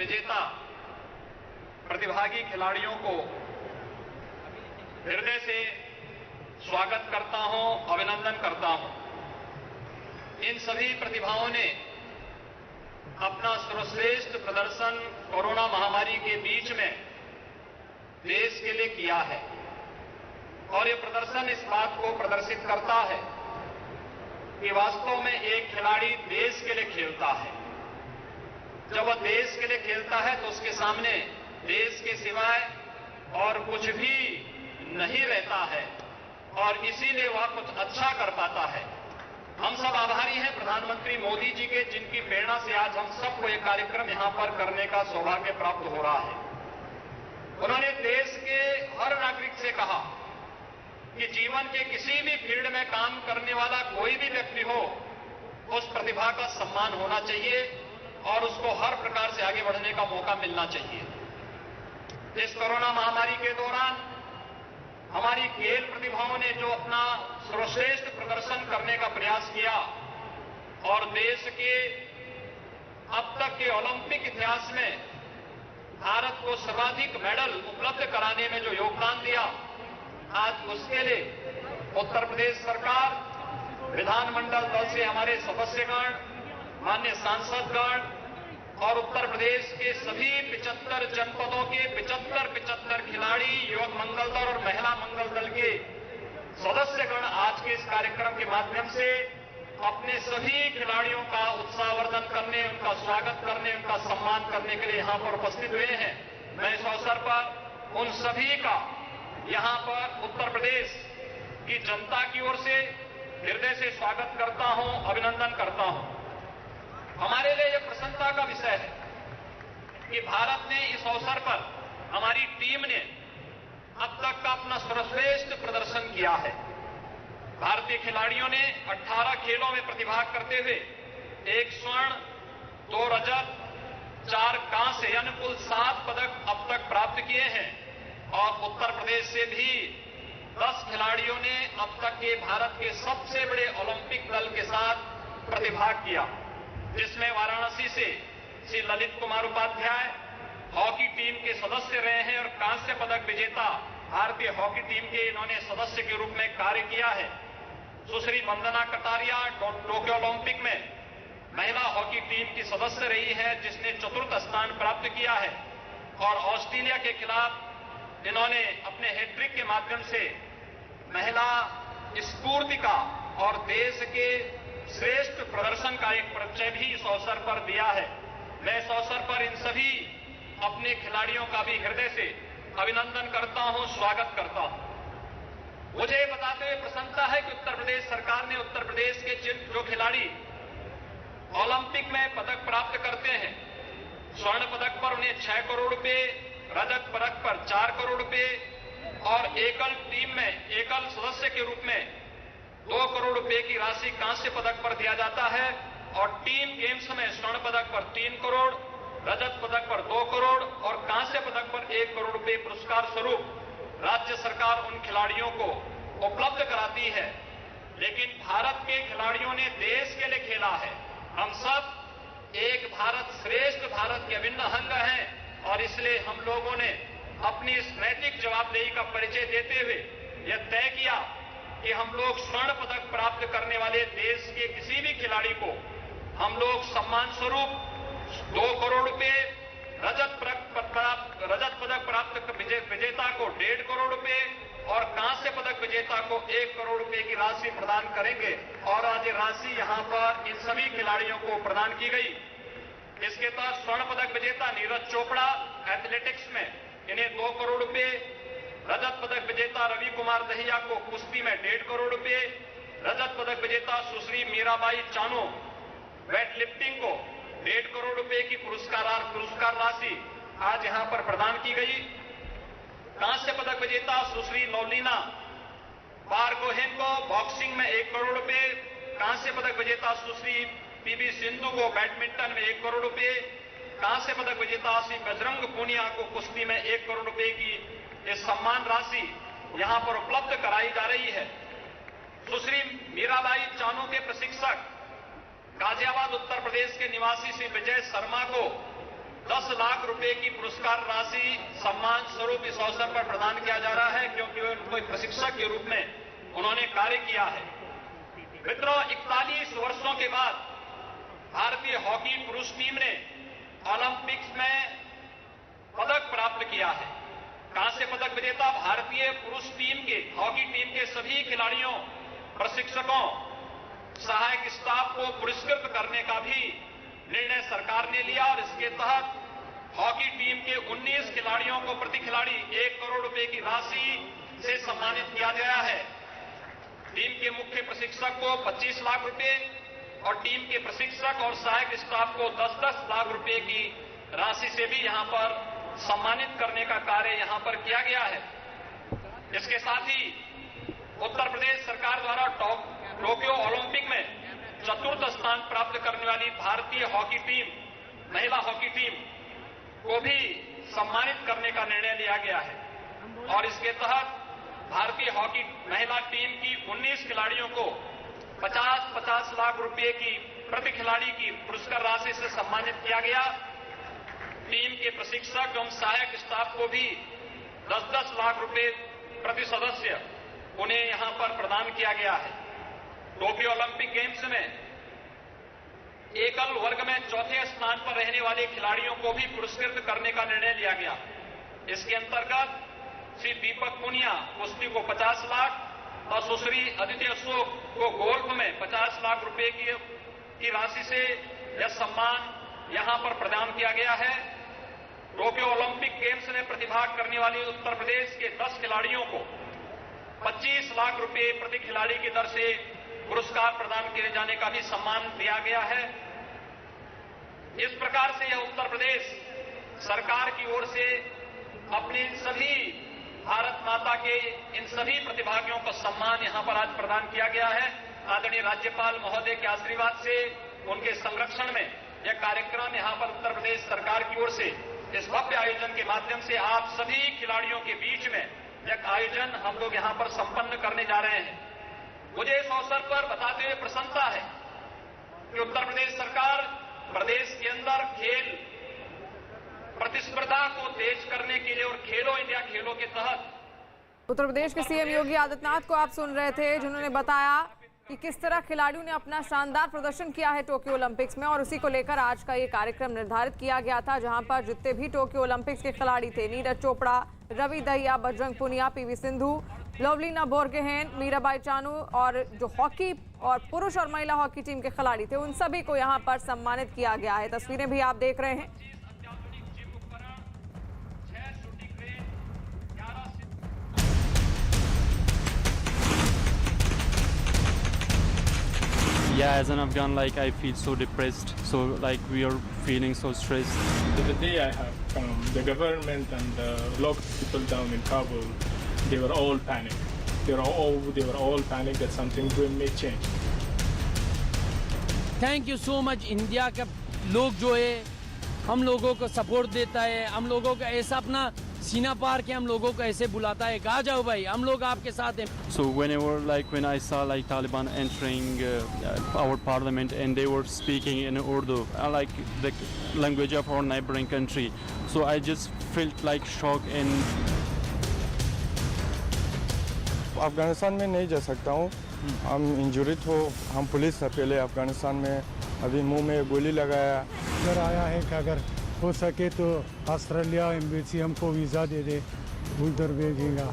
विजेता प्रतिभागी खिलाड़ियों को हृदय से स्वागत करता हूं, अभिनंदन करता हूं। इन सभी प्रतिभाओं ने अपना सर्वश्रेष्ठ प्रदर्शन कोरोना महामारी के बीच में देश के लिए किया है और ये प्रदर्शन इस बात को प्रदर्शित करता है कि वास्तव में एक खिलाड़ी देश के लिए खेलता है। जब वह देश के लिए खेलता है तो उसके सामने देश के सिवाय और कुछ भी नहीं रहता है और इसीलिए वह कुछ अच्छा कर पाता है। हम सब आभारी हैं प्रधानमंत्री मोदी जी के, जिनकी प्रेरणा से आज हम सबको ये कार्यक्रम यहां पर करने का सौभाग्य प्राप्त हो रहा है। उन्होंने देश के हर नागरिक से कहा कि जीवन के किसी भी फील्ड में काम करने वाला कोई भी व्यक्ति हो, उस प्रतिभा का सम्मान होना चाहिए और उसको हर प्रकार से आगे बढ़ने का मौका मिलना चाहिए। इस कोरोना महामारी के दौरान हमारी खेल प्रतिभाओं ने जो अपना सर्वश्रेष्ठ प्रदर्शन करने का प्रयास किया और देश के अब तक के ओलंपिक इतिहास में भारत को सर्वाधिक मेडल उपलब्ध कराने में जो योगदान दिया, आज उसके लिए उत्तर प्रदेश सरकार, विधानमंडल दल से हमारे सदस्यगण, माननीय सांसदगण और उत्तर प्रदेश के सभी 75 जनपदों के 75 खिलाड़ी, युवक मंगल दल और महिला मंगल दल के सदस्यगण आज के इस कार्यक्रम के माध्यम से अपने सभी खिलाड़ियों का उत्साहवर्धन करने, उनका स्वागत करने, उनका सम्मान करने के लिए यहां पर उपस्थित हुए हैं। मैं इस अवसर पर उन सभी का यहां पर उत्तर प्रदेश की जनता की ओर से हृदय से स्वागत करता हूं, अभिनंदन करता हूं। हमारे लिए यह प्रसन्नता का विषय है कि भारत ने इस अवसर पर, हमारी टीम ने अब तक का अपना सर्वश्रेष्ठ प्रदर्शन किया है। भारतीय खिलाड़ियों ने 18 खेलों में प्रतिभाग करते हुए 1 स्वर्ण, 2 रजत, 4 कांस्य यानी कुल 7 पदक अब तक प्राप्त किए हैं और उत्तर प्रदेश से भी 10 खिलाड़ियों ने अब तक के भारत के सबसे बड़े ओलंपिक दल के साथ प्रतिभाग किया, जिसमें वाराणसी से श्री ललित कुमार उपाध्याय हॉकी टीम के सदस्य रहे हैं और कांस्य पदक विजेता भारतीय हॉकी टीम के इन्होंने सदस्य के रूप में कार्य किया है। सुश्री वंदना कटारिया टोक्यो ओलंपिक में महिला हॉकी टीम की सदस्य रही है, जिसने 4th स्थान प्राप्त किया है और ऑस्ट्रेलिया के खिलाफ इन्होंने अपने हैट्रिक के माध्यम से महिला स्फूर्ति का और देश के श्रेष्ठ प्रदर्शन का एक परिचय भी इस अवसर पर दिया है। मैं इस अवसर पर इन सभी अपने खिलाड़ियों का भी हृदय से अभिनंदन करता हूं, स्वागत करता हूं। मुझे ये बताते हुए प्रसन्नता है कि उत्तर प्रदेश सरकार ने उत्तर प्रदेश के जो खिलाड़ी ओलंपिक में पदक प्राप्त करते हैं, स्वर्ण पदक पर उन्हें 6 करोड़ रुपए, रजत पदक पर 4 करोड़ रुपए और एकल टीम में एकल सदस्य के रूप में 2 करोड़ रुपए की राशि कांस्य पदक पर दिया जाता है और टीम गेम्स में स्वर्ण पदक पर 3 करोड़, रजत पदक पर 2 करोड़ और कांस्य पदक पर 1 करोड़ रुपए पुरस्कार स्वरूप राज्य सरकार उन खिलाड़ियों को उपलब्ध कराती है। लेकिन भारत के खिलाड़ियों ने देश के लिए खेला है। हम सब एक भारत श्रेष्ठ भारत के अभिन्न अंग हैं और इसलिए हम लोगों ने अपनी इस नैतिक जवाबदेही का परिचय देते हुए यह तय किया कि हम लोग स्वर्ण पदक प्राप्त करने वाले देश के किसी भी खिलाड़ी को हम लोग सम्मान स्वरूप 2 करोड़ रुपए, रजत पदक प्राप्त विजेता को 1.5 करोड़ रुपए और कांस्य पदक विजेता को 1 करोड़ रुपए की राशि प्रदान करेंगे और आज ये राशि यहां पर इन सभी खिलाड़ियों को प्रदान की गई। इसके तहत स्वर्ण पदक विजेता नीरज चोपड़ा एथलेटिक्स में इन्हें 2 करोड़ रुपए, रजत पदक विजेता रवि कुमार दहिया को कुश्ती में 1.5 करोड़ रुपए, रजत पदक विजेता सुश्री मीराबाई चानो वेट लिफ्टिंग को 1.5 करोड़ रुपए की पुरस्कार राशि आज यहां पर प्रदान की गई। कांस्य पदक विजेता सुश्री लवलीना बारगोहेन को बॉक्सिंग में 1 करोड़ रुपए, कांस्य पदक विजेता सुश्री पीवी सिंधु को बैडमिंटन में 1 करोड़ रुपए, कांस्य पदक विजेता श्री बजरंग पूनिया को कुश्ती में 1 करोड़ रुपए की ये सम्मान राशि यहां पर उपलब्ध कराई जा रही है। सुश्री मीराबाई चानू के प्रशिक्षक गाजियाबाद उत्तर प्रदेश के निवासी श्री विजय शर्मा को 10 लाख रुपए की पुरस्कार राशि सम्मान स्वरूप इस अवसर पर प्रदान किया जा रहा है, क्योंकि उनको एक प्रशिक्षक के रूप में उन्होंने कार्य किया है। मित्रों, 41 वर्षों के बाद भारतीय हॉकी पुरुष टीम ने ओलंपिक्स में पदक प्राप्त किया है। कांस्य पदक विजेता भारतीय पुरुष टीम के हॉकी टीम के सभी खिलाड़ियों, प्रशिक्षकों, सहायक स्टाफ को पुरस्कृत करने का भी निर्णय सरकार ने लिया और इसके तहत हॉकी टीम के 19 खिलाड़ियों को प्रति खिलाड़ी 1 करोड़ रुपए की राशि से सम्मानित किया गया है। टीम के मुख्य प्रशिक्षक को 25 लाख रुपए और टीम के प्रशिक्षक और सहायक स्टाफ को 10-10 लाख रुपए की राशि से भी यहां पर सम्मानित करने का कार्य यहां पर किया गया है। इसके साथ ही उत्तर प्रदेश सरकार द्वारा टोक्यो ओलंपिक में चतुर्थ स्थान प्राप्त करने वाली भारतीय हॉकी टीम, महिला हॉकी टीम को भी सम्मानित करने का निर्णय लिया गया है और इसके तहत भारतीय हॉकी महिला टीम की 19 खिलाड़ियों को 50-50 लाख रुपए की प्रति खिलाड़ी की पुरस्कार राशि से सम्मानित किया गया। टीम के प्रशिक्षक एवं सहायक स्टाफ को भी 10-10 लाख रुपए प्रति सदस्य उन्हें यहां पर प्रदान किया गया है। टोक्यो ओलंपिक गेम्स में एकल वर्ग में चौथे स्थान पर रहने वाले खिलाड़ियों को भी पुरस्कृत करने का निर्णय लिया गया। इसके अंतर्गत श्री दीपक पुनिया कुश्ती को 50 लाख और सुश्री अदिति अशोक को गोल्फ में 50 लाख रुपए की राशि से यह सम्मान यहां पर प्रदान किया गया है। टोक्यो ओलंपिक गेम्स में प्रतिभाग करने वाली उत्तर प्रदेश के 10 खिलाड़ियों को 25 लाख रुपए प्रति खिलाड़ी की दर से पुरस्कार प्रदान किए जाने का भी सम्मान दिया गया है। इस प्रकार से यह उत्तर प्रदेश सरकार की ओर से अपने सभी भारत माता के इन सभी प्रतिभागियों को सम्मान यहां पर आज प्रदान किया गया है। आदरणीय राज्यपाल महोदय के आशीर्वाद से, उनके संरक्षण में यह कार्यक्रम यहां पर उत्तर प्रदेश सरकार की ओर से इस भव्य आयोजन के माध्यम से आप सभी खिलाड़ियों के बीच में यह आयोजन हम लोग यहां पर संपन्न करने जा रहे हैं। मुझे इस अवसर पर बताते हुए प्रसन्नता है कि उत्तर प्रदेश सरकार प्रदेश के अंदर खेल प्रतिस्पर्धा को तेज करने के लिए और खेलो इंडिया खेलों के तहत उत्तर प्रदेश के सीएम योगी आदित्यनाथ को आप सुन रहे थे, जिन्होंने बताया कि किस तरह खिलाड़ियों ने अपना शानदार प्रदर्शन किया है टोक्यो ओलंपिक्स में और उसी को लेकर आज का ये कार्यक्रम निर्धारित किया गया था, जहां पर जितने भी टोक्यो ओलंपिक्स के खिलाड़ी थे, नीरज चोपड़ा, रवि दहिया, बजरंग पुनिया, पीवी सिंधु, लवलीना बोरगोहेन, मीराबाई चानू और जो हॉकी और पुरुष और महिला हॉकी टीम के खिलाड़ी थे, उन सभी को यहाँ पर सम्मानित किया गया है। तस्वीरें भी आप देख रहे हैं। Yeah, as an Afghan, like I feel so depressed, so like we are feeling so stressed. The day I have come, the government and the local people down in Kabul, they were all panicked. They were all panicked that something may change. Thank you so much. India का लोग जो है हम लोगों को support देता है, हम लोगों का ऐसा अपना सीना पार के हम लोगों को ऐसे बुलाता है, आ जाओ भाई हम लोग आपके साथ हैं। So when I saw like Taliban entering our parliament and they were speaking in Urdu, like the language of our neighboring country, so I just felt like shock and Afghanistan में नहीं जा सकता हूँ। हम इंजुरिड हो, हम पुलिस था पहले अफगानिस्तान में, अभी मुंह में गोली लगाया। इधर आया है कि अगर हो सके तो ऑस्ट्रेलिया एम्बेसी हमको वीज़ा दे दे, उधर भेजेगा।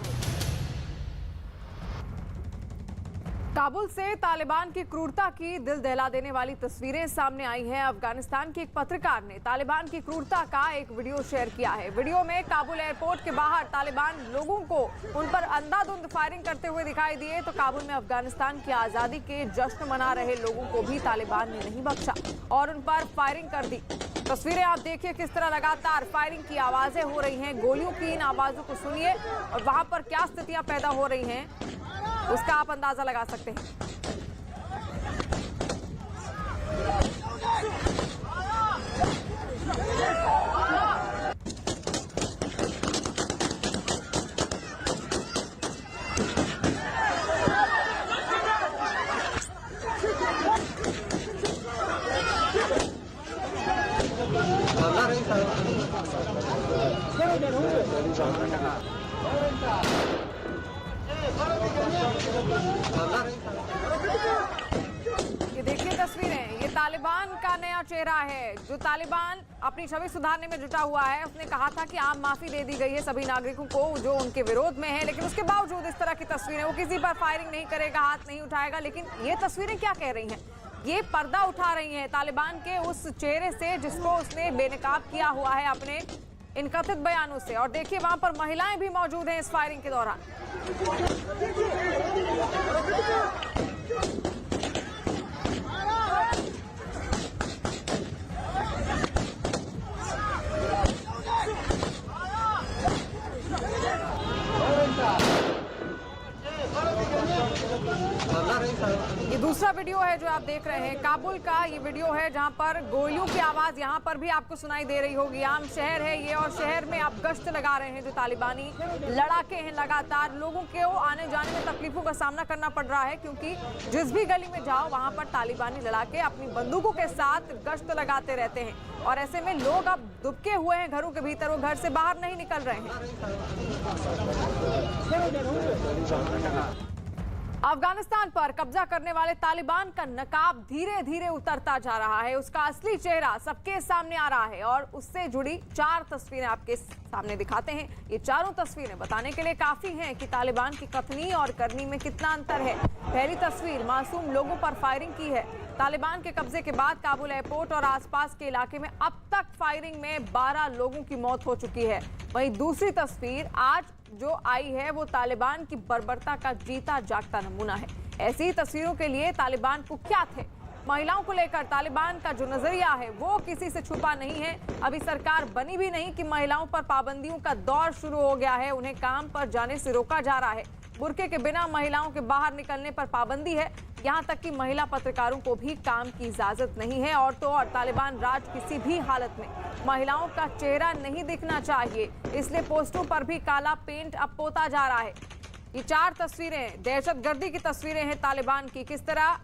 काबुल से तालिबान की क्रूरता की दिल दहला देने वाली तस्वीरें सामने आई हैं। अफगानिस्तान की एक पत्रकार ने तालिबान की क्रूरता का एक वीडियो शेयर किया है। वीडियो में काबुल एयरपोर्ट के बाहर तालिबान लोगों को उन पर अंधाधुंध फायरिंग करते हुए दिखाई दिए, तो काबुल में अफगानिस्तान की आज़ादी के जश्न मना रहे लोगों को भी तालिबान ने नहीं बख्शा और उन पर फायरिंग कर दी। तस्वीरें आप देखिए किस तरह लगातार फायरिंग की आवाजें हो रही हैं। गोलियों की इन आवाजों को सुनिए और वहां पर क्या स्थितियां पैदा हो रही हैं उसका आप अंदाजा लगा सकते हैं। Hablar तालिबान का नया चेहरा है। जो तालिबान अपनी छवि सुधारने में जुटा हुआ है, उसने कहा था कि आम माफी दे दी गई है सभी नागरिकों को जो उनके विरोध में है, लेकिन उसके बावजूद इस तरह की तस्वीरें, वो किसी पर फायरिंग नहीं करेगा, हाथ नहीं उठाएगा। लेकिन ये तस्वीरें क्या कह रही हैं? ये पर्दा उठा रही हैं तालिबान के उस चेहरे से जिसको उसने बेनकाब किया हुआ है अपने इन कथित बयानों से। और देखिए वहां पर महिलाएं भी मौजूद हैं इस फायरिंग के दौरान। ये दूसरा वीडियो है जो आप देख रहे हैं, काबुल का ये वीडियो है जहां पर गोलियों की आवाज यहां पर भी आपको सुनाई दे रही होगी। आम शहर है ये और शहर में आप गश्त लगा रहे हैं जो तालिबानी लड़ाके हैं। लगातार लोगों को आने जाने में तकलीफों का सामना करना पड़ रहा है क्योंकि जिस भी गली में जाओ वहां पर तालिबानी लड़ाके अपनी बंदूकों के साथ गश्त लगाते रहते हैं। और ऐसे में लोग अब दुबके हुए हैं घरों के भीतर, वो घर से बाहर नहीं निकल रहे हैं। अफगानिस्तान पर कब्जा करने वाले तालिबान का नकाब धीरे धीरे उतरता जा रहा है, उसका असली चेहरा सबके सामने आ रहा है और उससे जुड़ी 4 तस्वीरें आपके सामने दिखाते हैं। ये चारों तस्वीरें बताने के लिए काफी हैं कि तालिबान की कथनी और करनी में कितना अंतर है। पहली तस्वीर मासूम लोगों पर फायरिंग की है। तालिबान के कब्जे के बाद काबुल एयरपोर्ट और आसपास के इलाके में अब तक फायरिंग में 12 लोगों की मौत हो चुकी है। वहीं दूसरी तस्वीर आज जो आई है वो तालिबान की बर्बरता का जीता जागता नमूना है। ऐसी ही तस्वीरों के लिए तालिबान कुख्यात है। महिलाओं को लेकर तालिबान का जो नजरिया है वो किसी से छुपा नहीं है। अभी सरकार बनी भी नहीं कि महिलाओं पर पाबंदियों का दौर शुरू हो गया है, उन्हें काम पर जाने से रोका जा रहा है। बुर्के के बिना महिलाओं के बाहर निकलने पर पाबंदी है, यहाँ तक कि महिला पत्रकारों को भी काम की इजाजत नहीं है। और तो और तालिबान राज किसी भी हालत में महिलाओं का चेहरा नहीं दिखना चाहिए, इसलिए पोस्टरों पर भी काला पेंट अब पोता जा रहा है। ये 4 तस्वीरें दहशतगर्दी की तस्वीरें हैं तालिबान की। किस तरह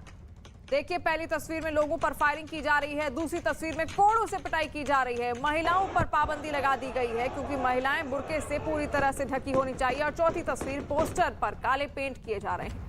देखिए, पहली तस्वीर में लोगों पर फायरिंग की जा रही है, दूसरी तस्वीर में कोड़ों से पिटाई की जा रही है, महिलाओं पर पाबंदी लगा दी गई है क्योंकि महिलाएं बुर्के से पूरी तरह से ढकी होनी चाहिए। और चौथी तस्वीर पोस्टर पर काले पेंट किए जा रहे हैं।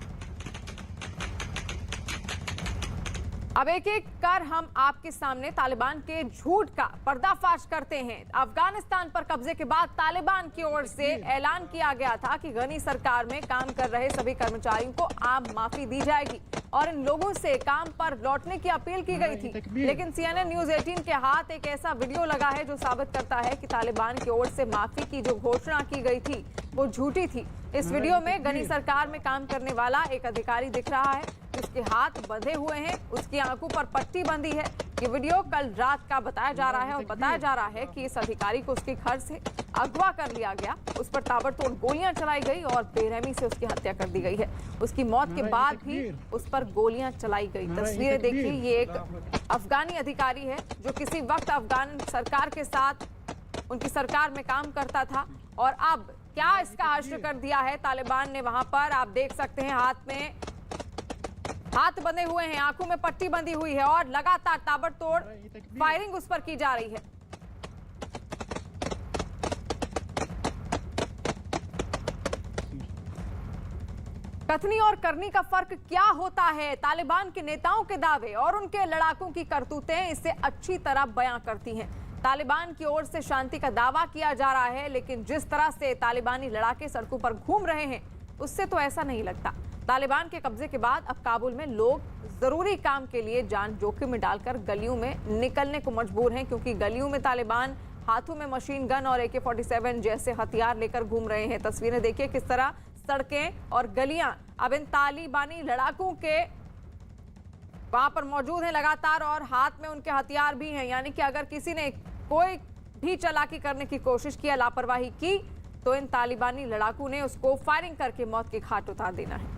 अब एक एक कर हम आपके सामने तालिबान के झूठ का पर्दाफाश करते हैं। अफगानिस्तान पर कब्जे के बाद तालिबान की ओर से ऐलान किया गया था कि गनी सरकार में काम कर रहे सभी कर्मचारियों को आम माफी दी जाएगी और इन लोगों से काम पर लौटने की अपील की गई थी। लेकिन CNN न्यूज 18 के हाथ एक ऐसा वीडियो लगा है जो साबित करता है कि तालिबान की ओर से माफी की जो घोषणा की गई थी वो झूठी थी। इस वीडियो में गनी सरकार में काम करने वाला एक अधिकारी दिख रहा है, उसके हाथ बंधे हुए हैं, उसकी आंखों पर पट्टी बंधी है। ये वीडियो कल रात का बताया जा रहा है और बताया जा रहा है कि इस अधिकारी को उसके घर से अगवा कर लिया गया, उस पर ताबड़तोड़ गोलियां चलाई गई और बेरहमी से उसकी हत्या कर दी गई है। उसकी मौत के बाद भी उस पर गोलियां चलाई गई। तस्वीरें देखिए, ये एक अफगानी अधिकारी है जो किसी वक्त अफगान सरकार के साथ उनकी सरकार में काम करता था और अब क्या इसका हश्र कर दिया है तालिबान ने वहां पर। आप देख सकते हैं हाथ बंधे हुए हैं, आंखों में पट्टी बंधी हुई है और लगातार ताबड़तोड़ फायरिंग उस पर की जा रही है। कथनी और करनी का फर्क क्या होता है? तालिबान के नेताओं के दावे और उनके लड़ाकों की करतूतें इसे अच्छी तरह बयां करती हैं। तालिबान की ओर से शांति का दावा किया जा रहा है, लेकिन जिस तरह से तालिबानी लड़ाके सड़कों पर घूम रहे हैं उससे तो ऐसा नहीं लगता। तालिबान के कब्जे के बाद अब काबुल में लोग जरूरी काम के लिए जान जोखिम में डालकर गलियों में निकलने को मजबूर हैं क्योंकि गलियों में तालिबान हाथों में मशीन गन और AK-47 जैसे हथियार लेकर घूम रहे हैं। तस्वीरें देखिए किस तरह सड़कें और गलियां अब इन तालिबानी लड़ाकों के वहां पर मौजूद हैं लगातार और हाथ में उनके हथियार भी हैं। यानी कि अगर किसी ने कोई भी चालाकी करने की कोशिश की, लापरवाही की, तो इन तालिबानी लड़ाकों ने उसको फायरिंग करके मौत के घाट उतार देना है।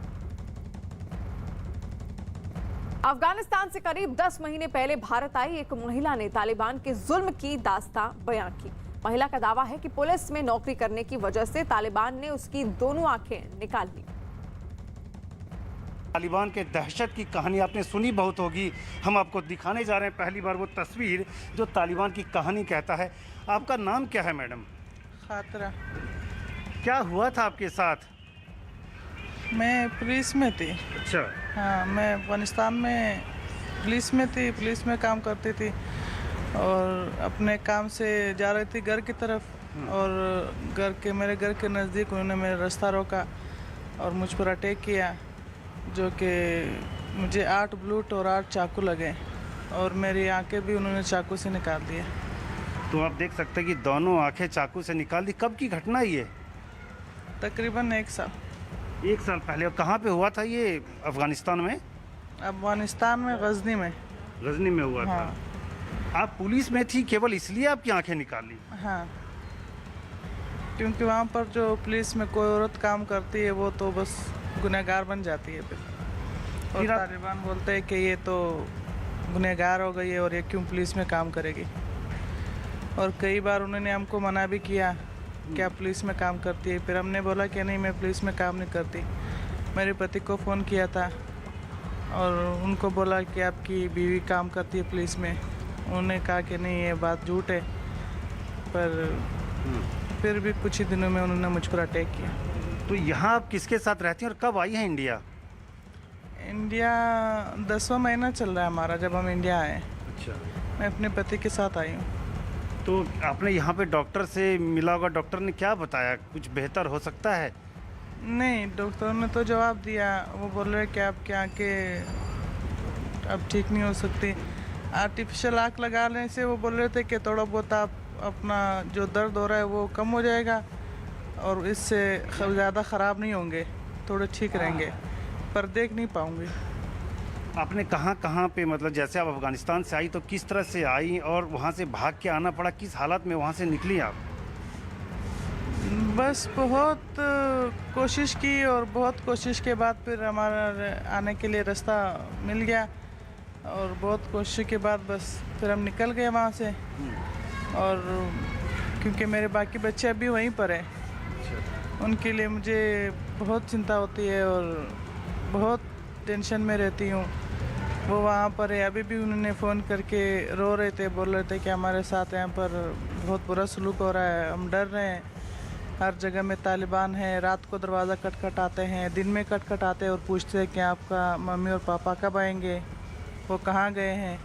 अफगानिस्तान से करीब 10 महीने पहले भारत आई एक महिला ने तालिबान के जुल्म की दास्तां बयां की। महिला का दावा है कि पुलिस में नौकरी करने की वजह से तालिबान ने उसकी दोनों आंखें निकाल ली। तालिबान के दहशत की कहानी आपने सुनी बहुत होगी, हम आपको दिखाने जा रहे हैं पहली बार वो तस्वीर जो तालिबान की कहानी कहता है। आपका नाम क्या है मैडम? खातरा। क्या हुआ था आपके साथ? मैं पुलिस में थी। अच्छा। हाँ, मैं अफगानिस्तान में पुलिस में थी, पुलिस में काम करती थी और अपने काम से जा रही थी घर की तरफ और मेरे घर के नज़दीक उन्होंने मेरा रास्ता रोका और मुझ पर अटैक किया, जो कि मुझे 8 ब्लूट और 8 चाकू लगे और मेरी आंखें भी उन्होंने चाकू से निकाल दिया। तो आप देख सकते हैं कि दोनों आंखें चाकू से निकाल दी। कब की घटना ये? तकरीबन 1 साल। 1 साल पहले। और कहाँ पे हुआ था ये? अफगानिस्तान में? अफगानिस्तान में, गजनी में। गजनी में हुआ हाँ। था। आप पुलिस में थी, केवल इसलिए आपकी आंखें निकाल ली? हाँ, क्योंकि वहाँ पर जो पुलिस में कोई औरत काम करती है वो तो बस गुनहगार बन जाती है फिर। और तालिबान बोलते हैं कि ये तो गुनहगार हो गई है और ये क्यों पुलिस में काम करेगी। और कई बार उन्होंने हमको मना भी किया कि आप पुलिस में काम करती है, फिर हमने बोला कि नहीं, मैं पुलिस में काम नहीं करती। मेरे पति को फ़ोन किया था और उनको बोला कि आपकी बीवी काम करती है पुलिस में। उन्होंने कहा कि नहीं, ये बात झूठ है, पर फिर भी कुछ ही दिनों में उन्होंने मुझ पर अटैक किया। तो यहाँ आप किसके साथ रहती हैं और कब आई हैं इंडिया? इंडिया 10वां महीना चल रहा है हमारा जब हम इंडिया आए। अच्छा। मैं अपने पति के साथ आई हूँ। तो आपने यहाँ पे डॉक्टर से मिला होगा, डॉक्टर ने क्या बताया? कुछ बेहतर हो सकता है? नहीं, डॉक्टर ने तो जवाब दिया, वो बोल रहे कि आपकी आंखें अब ठीक नहीं हो सकती। आर्टिफिशियल आँख लगा लेने से वो बोल रहे थे कि थोड़ा बहुत आप अपना जो दर्द हो रहा है वो कम हो जाएगा और इससे ज़्यादा ख़राब नहीं होंगे, थोड़े ठीक रहेंगे, पर देख नहीं पाऊँगी। आपने कहाँ पे, मतलब जैसे आप अफ़गानिस्तान से आई तो किस तरह से आई और वहाँ से भाग के आना पड़ा? किस हालत में वहाँ से निकली आप? बस बहुत कोशिश की और बहुत कोशिश के बाद फिर हमारा आने के लिए रास्ता मिल गया और बहुत कोशिश के बाद बस फिर हम निकल गए वहाँ से। और क्योंकि मेरे बाकी बच्चे अभी वहीं पर हैं, उनके लिए मुझे बहुत चिंता होती है और बहुत टेंशन में रहती हूँ। वो वहाँ पर है, अभी भी उन्होंने फ़ोन करके रो रहे थे, बोल रहे थे कि हमारे साथ यहाँ पर बहुत बुरा सलूक हो रहा है, हम डर रहे हैं, हर जगह में तालिबान है, रात को दरवाज़ा खटखटाते हैं, दिन में खटखटाते हैं और पूछते हैं कि आपका मम्मी और पापा कब आएंगे, वो कहाँ गए हैं।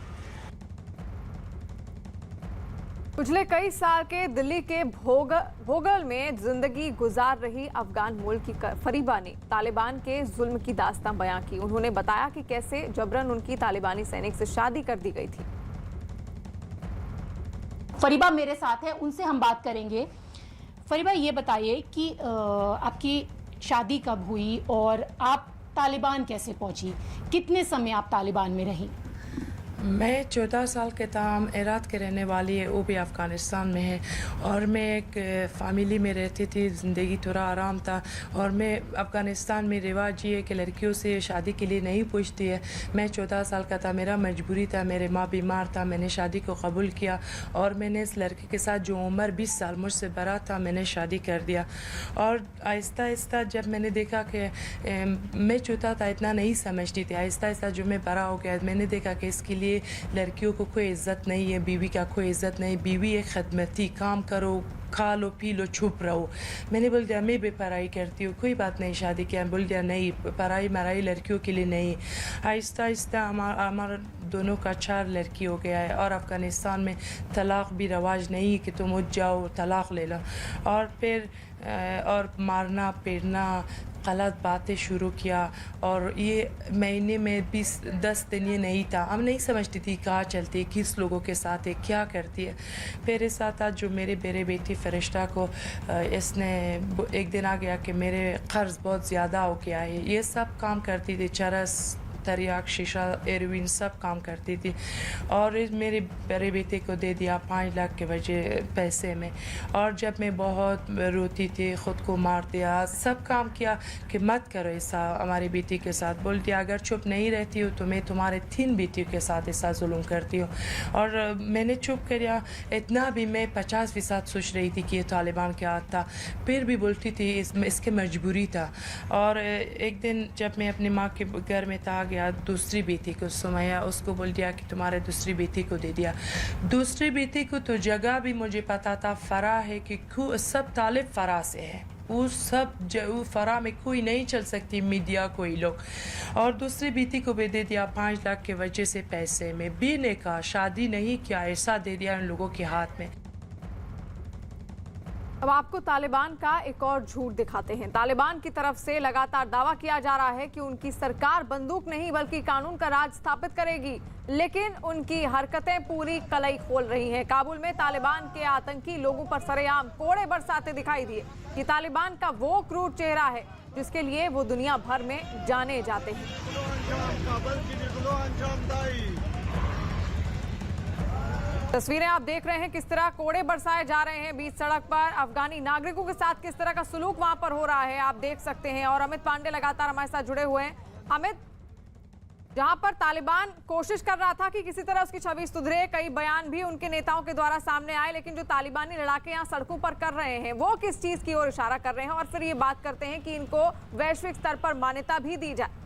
पिछले कई साल के दिल्ली के भोगल में जिंदगी गुजार रही अफगान मूल की फरीबा ने तालिबान के जुल्म की दास्तां बयां की। उन्होंने बताया कि कैसे जबरन उनकी तालिबानी सैनिक से शादी कर दी गई थी। फरीबा मेरे साथ है, उनसे हम बात करेंगे। फरीबा, ये बताइए कि आपकी शादी कब हुई और आप तालिबान कैसे पहुंची? कितने समय आप तालिबान में रही? मैं 14 साल के ताम इराक के रहने वाली है, वो भी अफ़गानिस्तान में है और मैं एक फ़ैमिली में रहती थी। ज़िंदगी थोड़ा आराम था और मैं अफ़गानिस्तान में रिवाज ये है कि लड़कियों से शादी के लिए नहीं पूछती है। मैं 14 साल का था, मेरा मजबूरी था, मेरे माँ बीमार था, मैंने शादी को कबूल किया और मैंने इस लड़के के साथ जो उम्र 20 साल मुझसे बड़ा था, मैंने शादी कर दिया। और आहिस्ता आहिस्ता जब मैंने देखा कि मैं छोटा था, इतना नहीं समझती थी, आहिस्ता आहिस्ता जो मैं बड़ा हो गया, मैंने देखा कि इसके लिए लड़कियों को कोई इज्जत नहीं है, बीवी का कोई इज्जत नहीं। बीवी एक खदमती, काम करो, खा लो, पी लो, चुप रहो। मैंने बोल दिया मैं भी पढ़ाई करती हूँ, कोई बात नहीं, शादी किया। बोल दिया नहीं, पढ़ाई मराई लड़कियों के लिए नहीं। आहिस्ता आहिस्ता हमारा दोनों का 4 लड़की हो गया है और अफ़गानिस्तान में तलाक़ भी रवाज नहीं है कि तुम उठ जाओ तलाक़ ले लो। और फिर और मारना पीटना, गलत बातें शुरू किया और ये महीने में 10 दिन ये नहीं था। हम नहीं समझती थी कहाँ चलती है, किस लोगों के साथ है, क्या करती है। मेरे साथ आज जो मेरे बेटी फ़रिश्ता को इसने एक दिन आ गया कि मेरे कर्ज़ बहुत ज़्यादा हो गया है। ये सब काम करती थी, चरस, तरियाक, शीशा, एरोइन सब काम करती थी और मेरे बड़े बेटे को दे दिया 5 लाख के वजह पैसे में। और जब मैं बहुत रोती थी, ख़ुद को मार दिया, सब काम किया कि मत करो ऐसा हमारी बेटी के साथ। बोल दिया अगर चुप नहीं रहती हो तो मैं तुम्हारे 3 बेटियों के साथ ऐसा जुल्म करती हूँ। और मैंने चुप किया। इतना भी मैं 50% सोच रही थी कि ये तालिबान के हाथ था, फिर भी बोलती थी इसके मजबूरी था। और एक दिन जब मैं अपनी माँ के घर में था, दूसरी बेटी को सुमैया, उसको बोल दिया कि तुम्हारे दूसरी बेटी को दे दिया। दूसरी बेटी को तो जगह भी मुझे पता था फरा है कि सब तालिब फरा से है। वो सब जो फरा में कोई नहीं चल सकती, मीडिया कोई लोग। और दूसरी बेटी को भी दे दिया 5 लाख के वजह से पैसे में भी ने कहा शादी नहीं किया, ऐसा दे दिया उन लोगों के हाथ में। अब आपको तालिबान का एक और झूठ दिखाते हैं। तालिबान की तरफ से लगातार दावा किया जा रहा है कि उनकी सरकार बंदूक नहीं बल्कि कानून का राज स्थापित करेगी, लेकिन उनकी हरकतें पूरी कलई खोल रही हैं। काबुल में तालिबान के आतंकी लोगों पर सरेआम कोड़े बरसाते दिखाई दिए। ये तालिबान का वो क्रूर चेहरा है जिसके लिए वो दुनिया भर में जाने जाते हैं। तस्वीरें आप देख रहे हैं किस तरह कोड़े बरसाए जा रहे हैं बीच सड़क पर। अफगानी नागरिकों के साथ किस तरह का सुलूक वहां पर हो रहा है आप देख सकते हैं। और अमित पांडे लगातार हमारे साथ जुड़े हुए हैं। अमित, जहां पर तालिबान कोशिश कर रहा था कि किसी तरह उसकी छवि सुधरे, कई बयान भी उनके नेताओं के द्वारा सामने आए, लेकिन जो तालिबानी लड़ाके यहाँ सड़कों पर कर रहे हैं वो किस चीज की ओर इशारा कर रहे हैं? और फिर ये बात करते हैं कि इनको वैश्विक स्तर पर मान्यता भी दी जाए।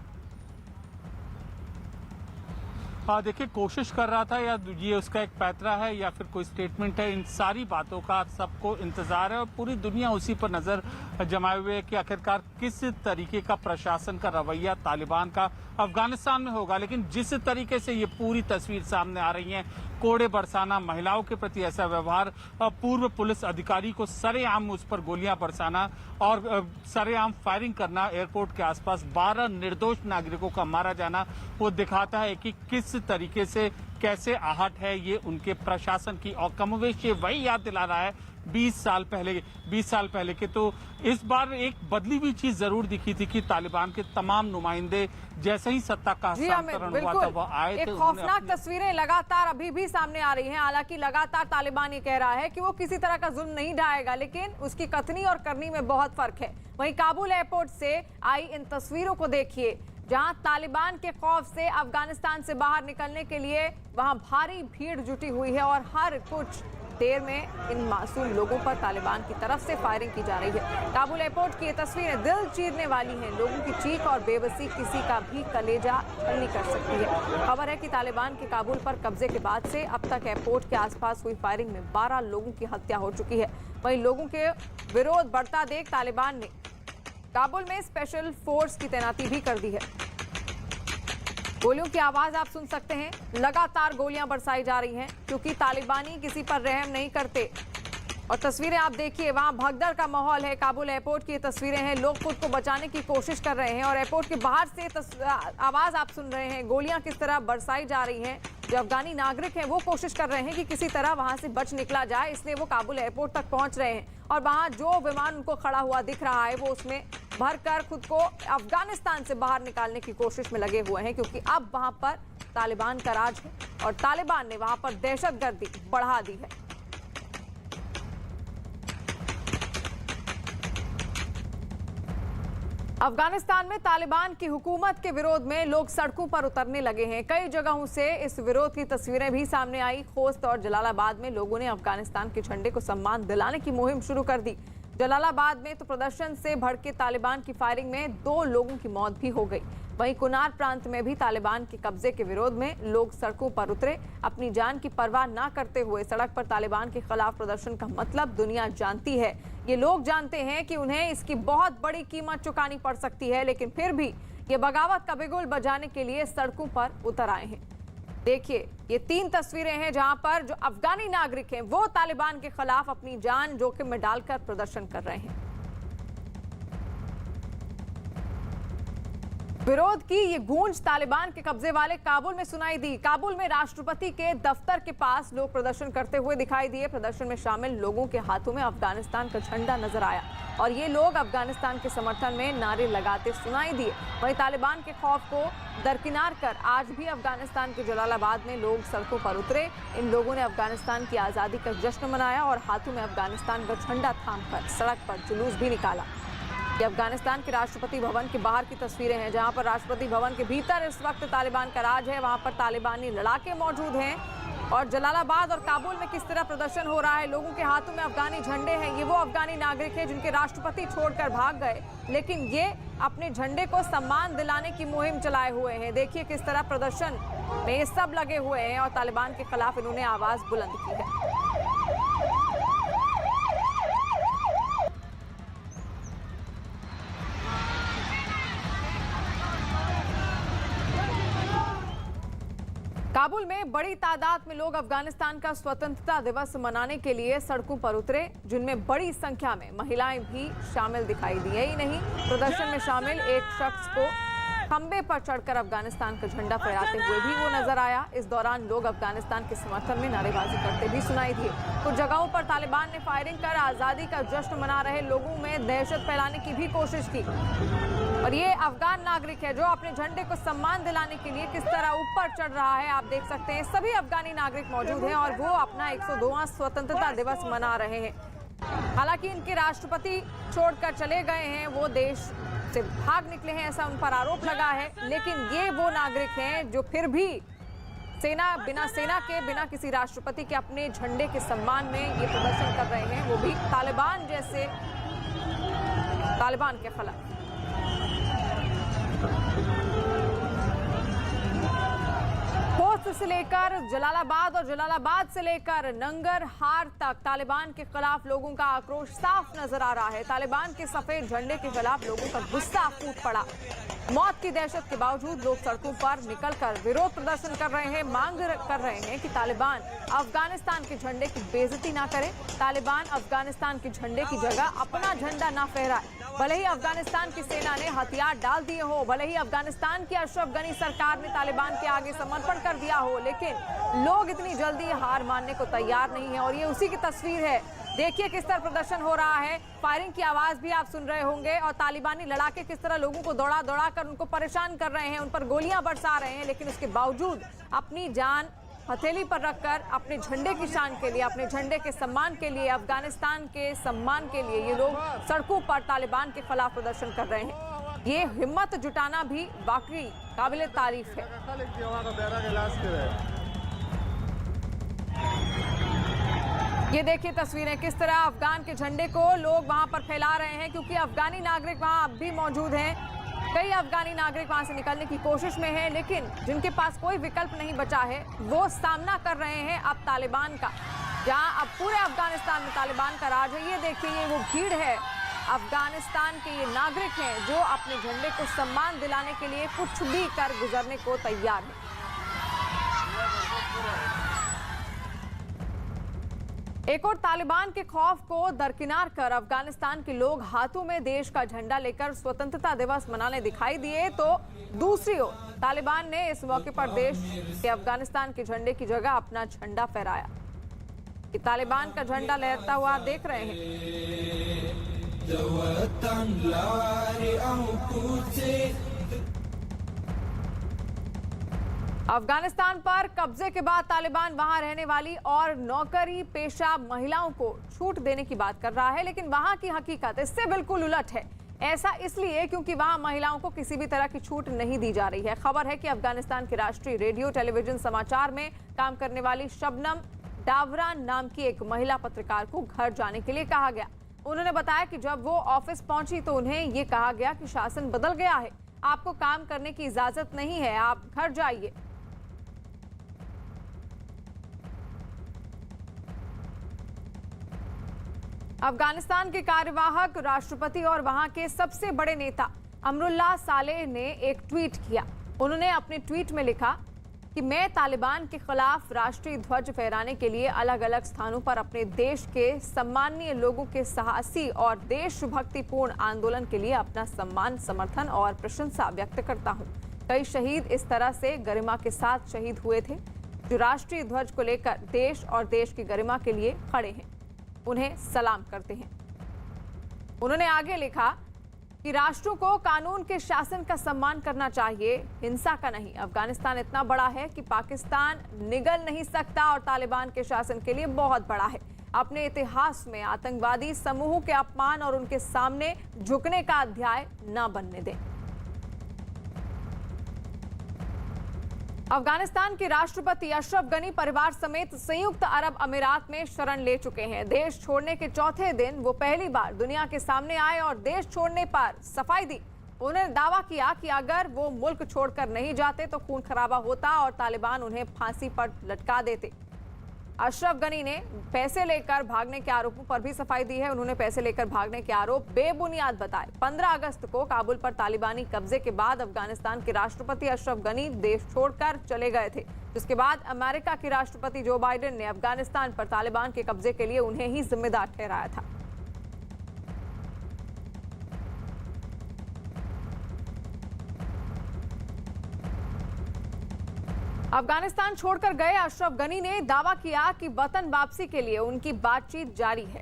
देखिए, कोशिश कर रहा था या ये उसका एक पैतरा है या फिर कोई स्टेटमेंट है, इन सारी बातों का सबको इंतजार है और पूरी दुनिया उसी पर नजर जमाए हुए है कि आखिरकार किस तरीके का प्रशासन का रवैया तालिबान का अफगानिस्तान में होगा। लेकिन जिस तरीके से ये पूरी तस्वीर सामने आ रही है, कोड़े बरसाना, महिलाओं के प्रति ऐसा व्यवहार, पूर्व पुलिस अधिकारी को सरेआम उस पर गोलियां बरसाना और सरेआम फायरिंग करना, एयरपोर्ट के आसपास 12 निर्दोष नागरिकों का मारा जाना, वो दिखाता है कि किस तरीके से कैसे आहट है ये उनके प्रशासन की। और कमोवेश ये वही याद दिला रहा है 20 साल पहले के। तो इस बार एक बदली हुई चीज जरूर दिखी थी कि तालिबान के तमाम नुमाइंदे जैसे ही सत्ता का हस्तांतरण हुआ था वो आए थे। एक खौफनाक तस्वीरें लगातार अभी भी सामने आ रही हैं। हालांकि लगातार तालिबान ये कह रहा है कि वो किसी तरह का जुल्म नहीं ढाएगा, लेकिन उसकी कथनी और करनी में बहुत फर्क है। वहीं काबुल एयरपोर्ट से आई इन तस्वीरों को देखिए, जहां तालिबान के खौफ से अफगानिस्तान से बाहर निकलने के लिए वहां भारी भीड़ जुटी हुई है और हर कुछ देर में इन मासूम लोगों पर तालिबान की तरफ से फायरिंग की जा रही है। काबुल एयरपोर्ट की ये तस्वीरें दिल चीरने वाली हैं। लोगों की चीख और बेबसी किसी का भी कलेजा छलनी कर सकती है। खबर है कि तालिबान के काबुल पर कब्जे के बाद से अब तक एयरपोर्ट के आसपास हुई फायरिंग में 12 लोगों की हत्या हो चुकी है। वहीं लोगों के विरोध बढ़ता देख तालिबान ने काबुल में स्पेशल फोर्स की तैनाती भी कर दी है। गोलियों की आवाज आप सुन सकते हैं, लगातार गोलियां बरसाई जा रही हैं क्योंकि तालिबानी किसी पर रहम नहीं करते। और तस्वीरें आप देखिए, वहां भगदड़ का माहौल है। काबुल एयरपोर्ट की ये तस्वीरें हैं, लोग खुद को बचाने की कोशिश कर रहे हैं और एयरपोर्ट के बाहर से आवाज आप सुन रहे हैं, गोलियां किस तरह बरसाई जा रही हैं। जो अफगानी नागरिक हैं वो कोशिश कर रहे हैं कि किसी तरह वहां से बच निकला जाए, इसलिए वो काबुल एयरपोर्ट तक पहुंच रहे हैं। और वहां जो विमान उनको खड़ा हुआ दिख रहा है वो उसमें भरकर खुद को अफगानिस्तान से बाहर निकालने की कोशिश में लगे हुए हैं, क्योंकि अब वहां पर तालिबान का राज है और तालिबान ने वहां पर दहशतगर्दी बढ़ा दी है। अफगानिस्तान में तालिबान की हुकूमत के विरोध में लोग सड़कों पर उतरने लगे हैं। कई जगहों से इस विरोध की तस्वीरें भी सामने आई। खोस्त और जलालाबाद में लोगों ने अफगानिस्तान के झंडे को सम्मान दिलाने की मुहिम शुरू कर दी। जलालाबाद में तो प्रदर्शन से भड़के तालिबान की फायरिंग में 2 लोगों की मौत भी हो गई। वहीं कुनार प्रांत में भी तालिबान के कब्जे के विरोध में लोग सड़कों पर उतरे। अपनी जान की परवाह ना करते हुए सड़क पर तालिबान के खिलाफ प्रदर्शन का मतलब दुनिया जानती है। ये लोग जानते हैं कि उन्हें इसकी बहुत बड़ी कीमत चुकानी पड़ सकती है, लेकिन फिर भी ये बगावत का बिगुल बजाने के लिए सड़कों पर उतर आए हैं। देखिए, ये 3 तस्वीरें हैं जहां पर जो अफगानी नागरिक हैं वो तालिबान के खिलाफ अपनी जान जोखिम में डालकर प्रदर्शन कर रहे हैं। विरोध की ये गूंज तालिबान के कब्जे वाले काबुल में सुनाई दी। काबुल में राष्ट्रपति के दफ्तर के पास लोग प्रदर्शन करते हुए दिखाई दिए। प्रदर्शन में शामिल लोगों के हाथों में अफगानिस्तान का झंडा नजर आया और ये लोग अफगानिस्तान के समर्थन में नारे लगाते सुनाई दिए। वहीं तालिबान के खौफ को दरकिनार कर आज भी अफगानिस्तान के जलालाबाद में लोग सड़कों पर उतरे। इन लोगों ने अफगानिस्तान की आज़ादी का जश्न मनाया और हाथों में अफगानिस्तान का झंडा थामकर सड़क पर जुलूस भी निकाला। ये अफगानिस्तान के राष्ट्रपति भवन के बाहर की तस्वीरें हैं, जहां पर राष्ट्रपति भवन के भीतर इस वक्त तालिबान का राज है। वहां पर तालिबानी लड़ाके मौजूद हैं और जलालाबाद और काबुल में किस तरह प्रदर्शन हो रहा है। लोगों के हाथों में अफगानी झंडे हैं। ये वो अफगानी नागरिक हैं जिनके राष्ट्रपति छोड़कर भाग गए, लेकिन ये अपने झंडे को सम्मान दिलाने की मुहिम चलाए हुए हैं। देखिए किस तरह प्रदर्शन में ये सब लगे हुए हैं और तालिबान के खिलाफ इन्होंने आवाज बुलंद की है। काबुल में बड़ी तादाद में लोग अफगानिस्तान का स्वतंत्रता दिवस मनाने के लिए सड़कों पर उतरे, जिनमें बड़ी संख्या में महिलाएं भी शामिल दिखाई दी। यही नहीं, प्रदर्शन में शामिल एक शख्स को खंबे पर चढ़कर अफगानिस्तान का झंडा फहराते हुए भी वो नजर आया। इस दौरान लोग अफगानिस्तान के समर्थन में नारेबाजी करते भी सुनाई दिए। कुछ जगहों पर तालिबान ने फायरिंग कर आजादी का जश्न मना रहे लोगों में दहशत फैलाने की भी कोशिश की। और ये अफगान नागरिक है जो अपने झंडे को सम्मान दिलाने के लिए किस तरह ऊपर चढ़ रहा है, आप देख सकते हैं। सभी अफगानी नागरिक मौजूद हैं और वो अपना 102वां स्वतंत्रता दिवस मना रहे हैं। हालांकि इनके राष्ट्रपति छोड़कर चले गए हैं, वो देश से भाग निकले हैं, ऐसा उन पर आरोप लगा है। लेकिन ये वो नागरिक हैं जो फिर भी बिना सेना के, बिना किसी राष्ट्रपति के अपने झंडे के सम्मान में ये प्रदर्शन कर रहे हैं, वो भी तालिबान के खिलाफ। खोस्त से लेकर जलालाबाद और जलालाबाद से लेकर नंगरहार तक तालिबान के खिलाफ लोगों का आक्रोश साफ नजर आ रहा है। तालिबान के सफेद झंडे के खिलाफ लोगों का गुस्सा फूट पड़ा। मौत की दहशत के बावजूद लोग सड़कों पर निकलकर विरोध प्रदर्शन कर रहे हैं, मांग कर रहे हैं कि तालिबान अफगानिस्तान के झंडे की बेइज्जती ना करे, तालिबान अफगानिस्तान के झंडे की जगह अपना झंडा ना फहराए। भले ही अफगानिस्तान की सेना ने हथियार डाल दिए हो, भले ही अफगानिस्तान की अशरफ गनी सरकार ने तालिबान के आगे समर्पण कर दिया हो, लेकिन लोग इतनी जल्दी हार मानने को तैयार नहीं है। और ये उसी की तस्वीर है। देखिए किस तरह प्रदर्शन हो रहा है, फायरिंग की आवाज भी आप सुन रहे होंगे और तालिबानी लड़ाके किस तरह लोगों को दौड़ा दौड़ा कर उनको परेशान कर रहे हैं, उन पर गोलियां बरसा रहे हैं। लेकिन उसके बावजूद अपनी जान हथेली पर रखकर अपने झंडे की शान के लिए, अपने झंडे के सम्मान के लिए, अफगानिस्तान के सम्मान के लिए ये लोग सड़कों पर तालिबान के खिलाफ प्रदर्शन कर रहे हैं। ये हिम्मत जुटाना भी वाकई काबिल तारीफ है। ये देखिए तस्वीरें, किस तरह अफगान के झंडे को लोग वहां पर फैला रहे हैं, क्योंकि अफगानी नागरिक वहां अब भी मौजूद हैं। कई अफगानी नागरिक वहां से निकलने की कोशिश में हैं, लेकिन जिनके पास कोई विकल्प नहीं बचा है वो सामना कर रहे हैं अब तालिबान का, जहां अब पूरे अफगानिस्तान में तालिबान का राज है। ये देखिए, ये वो भीड़ है, अफगानिस्तान के ये नागरिक हैं जो अपने झंडे को सम्मान दिलाने के लिए कुछ भी कर गुजरने को तैयार है। एक और तालिबान के खौफ को दरकिनार कर अफगानिस्तान के लोग हाथों में देश का झंडा लेकर स्वतंत्रता दिवस मनाने दिखाई दिए, तो दूसरी ओर तालिबान ने इस मौके पर देश के अफगानिस्तान के झंडे की जगह अपना झंडा फहराया। ये तालिबान का झंडा लहरता हुआ आप देख रहे हैं। अफगानिस्तान पर कब्जे के बाद तालिबान वहां रहने वाली और नौकरी पेशा महिलाओं को छूट देने की बात कर रहा है, लेकिन वहां की हकीकत इससे बिल्कुल उलट है। ऐसा इसलिए क्योंकि वहां महिलाओं को किसी भी तरह की छूट नहीं दी जा रही है। खबर है कि अफगानिस्तान के राष्ट्रीय रेडियो टेलीविजन समाचार में काम करने वाली शबनम डावरान नाम की एक महिला पत्रकार को घर जाने के लिए कहा गया। उन्होंने बताया कि जब वो ऑफिस पहुंची तो उन्हें ये कहा गया कि शासन बदल गया है, आपको काम करने की इजाजत नहीं है, आप घर जाइए। अफगानिस्तान के कार्यवाहक राष्ट्रपति और वहां के सबसे बड़े नेता अमरुल्लाह सालेह ने एक ट्वीट किया। उन्होंने अपने ट्वीट में लिखा कि मैं तालिबान के खिलाफ राष्ट्रीय ध्वज फहराने के लिए अलग अलग स्थानों पर अपने देश के सम्मानीय लोगों के साहसी और देशभक्तिपूर्ण आंदोलन के लिए अपना सम्मान, समर्थन और प्रशंसा व्यक्त करता हूं। कई शहीद इस तरह से गरिमा के साथ शहीद हुए थे जो राष्ट्रीय ध्वज को लेकर देश और देश की गरिमा के लिए खड़े हैं, उन्हें सलाम करते हैं। उन्होंने आगे लिखा कि राष्ट्रों को कानून के शासन का सम्मान करना चाहिए, हिंसा का नहीं। अफगानिस्तान इतना बड़ा है कि पाकिस्तान निगल नहीं सकता और तालिबान के शासन के लिए बहुत बड़ा है। अपने इतिहास में आतंकवादी समूहों के अपमान और उनके सामने झुकने का अध्याय न बनने दें। अफगानिस्तान के राष्ट्रपति अशरफ गनी परिवार समेत संयुक्त अरब अमीरात में शरण ले चुके हैं। देश छोड़ने के चौथे दिन वो पहली बार दुनिया के सामने आए और देश छोड़ने पर सफाई दी। उन्होंने दावा किया कि अगर वो मुल्क छोड़कर नहीं जाते तो खून खराबा होता और तालिबान उन्हें फांसी पर लटका देते। अशरफ गनी ने पैसे लेकर भागने के आरोपों पर भी सफाई दी है। उन्होंने पैसे लेकर भागने के आरोप बेबुनियाद बताए। 15 अगस्त को काबुल पर तालिबानी कब्जे के बाद अफगानिस्तान के राष्ट्रपति अशरफ गनी देश छोड़कर चले गए थे, जिसके बाद अमेरिका के राष्ट्रपति जो बाइडेन ने अफगानिस्तान पर तालिबान के कब्जे के लिए उन्हें ही जिम्मेदार ठहराया था। अफगानिस्तान छोड़कर गए अशरफ गनी ने दावा किया कि वतन वापसी के लिए उनकी बातचीत जारी है।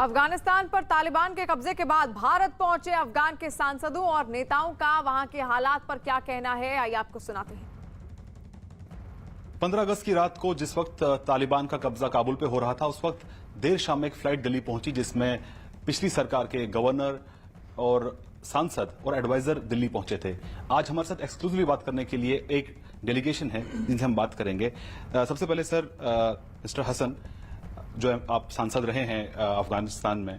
अफगानिस्तान पर तालिबान के कब्जे के बाद भारत पहुंचे अफगान के सांसदों और नेताओं का वहां के हालात पर क्या कहना है, आइए आपको सुनाते हैं। 15 अगस्त की रात को जिस वक्त तालिबान का कब्जा काबुल पे हो रहा था, उस वक्त देर शाम में एक फ्लाइट दिल्ली पहुंची जिसमें पिछली सरकार के गवर्नर और सांसद और एडवाइजर दिल्ली पहुंचे थे। आज हमारे साथ एक्सक्लूसिवली बात करने के लिए एक डेलीगेशन है जिनसे हम बात करेंगे। सबसे पहले सर, मिस्टर हसन, जो आप सांसद रहे हैं अफगानिस्तान में,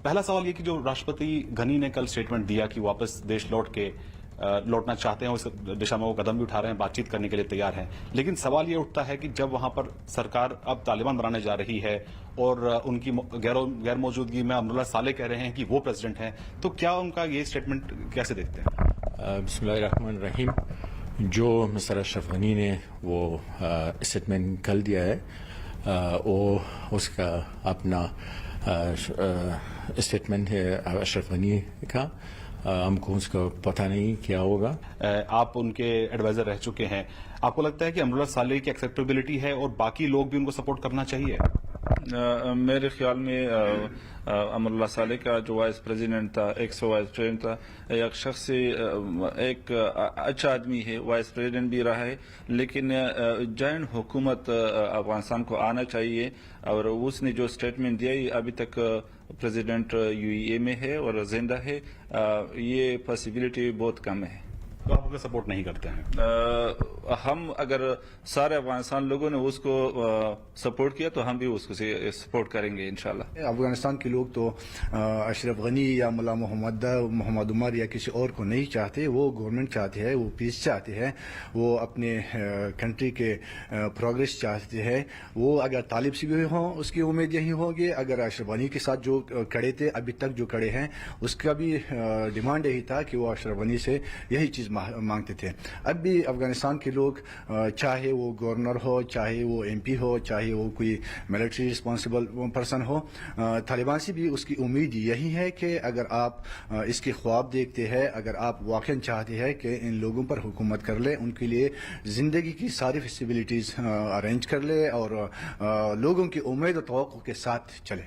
पहला सवाल ये कि जो राष्ट्रपति घनी ने कल स्टेटमेंट दिया कि वापस देश लौटना चाहते हैं, उस दिशा में वो कदम भी उठा रहे हैं, बातचीत करने के लिए तैयार हैं, लेकिन सवाल ये उठता है कि जब वहां पर सरकार अब तालिबान बनाने जा रही है और उनकी गैर मौजूदगी में अब्दुल्ला सालेह कह रहे हैं कि वो प्रेसिडेंट हैं, तो क्या उनका ये स्टेटमेंट कैसे देखते हैं? बिस्मिल्लाहिर्रहमानिर्रहीम। जो मिस्टर अशरफ गनी ने वो स्टेटमेंट कल दिया है, वो उसका अपना स्टेटमेंट है अशरफ गनी का, हमको उसका पता नहीं क्या होगा। आप उनके एडवाइजर रह चुके हैं, आपको लगता है कि अब्दुल्ला सालेह की एक्सेप्टेबिलिटी है और बाकी लोग भी उनको सपोर्ट करना चाहिए? मेरे ख्याल में अब्दुल्ला सालेह का जो वाइस प्रेसिडेंट था, एक्स वाइस प्रेसिडेंट था, एक शख्स एक अच्छा आदमी है, वाइस प्रेसिडेंट भी रहा है, लेकिन जॉइंट हुकूमत अफगानिस्तान को आना चाहिए। और उसने जो स्टेटमेंट दिया, ये अभी तक प्रेसिडेंट यूएई में है और जिंदा है, ये पॉसिबिलिटी बहुत कम है। तो आप उसका सपोर्ट नहीं करते हैं? हम अगर सारे अफगानिस्तान लोगों ने उसको सपोर्ट किया तो हम भी उसको सपोर्ट करेंगे इंशाल्लाह। अफगानिस्तान के लोग तो अशरफ गनी या मुल्ला मोहम्मद उमर या किसी और को नहीं चाहते, वो गवर्नमेंट चाहते हैं, वो पीस चाहते हैं, वो अपने कंट्री के प्रोग्रेस चाहते हैं। वो अगर तालिब से भी हों, उसकी उम्मीद यही होगी। अगर अशरफ गनी के साथ जो खड़े थे, अभी तक जो खड़े हैं, उसका भी डिमांड यही था कि वो अशरफ गनी से यही चीज़ मांगते थे। अब भी अफगानिस्तान के लोग, चाहे वो गवर्नर हो, चाहे वो एमपी हो, चाहे वो कोई मिलिट्री रिस्पॉन्सिबल पर्सन हो, तालिबान से भी उसकी उम्मीद यही है कि अगर आप इसके ख्वाब देखते हैं, अगर आप वाकई चाहते हैं कि इन लोगों पर हुकूमत कर ले, उनके लिए ज़िंदगी की सारी फैसिलिटीज़ अरेंज कर ले और लोगों की उम्मीद और तवक्को के साथ चले।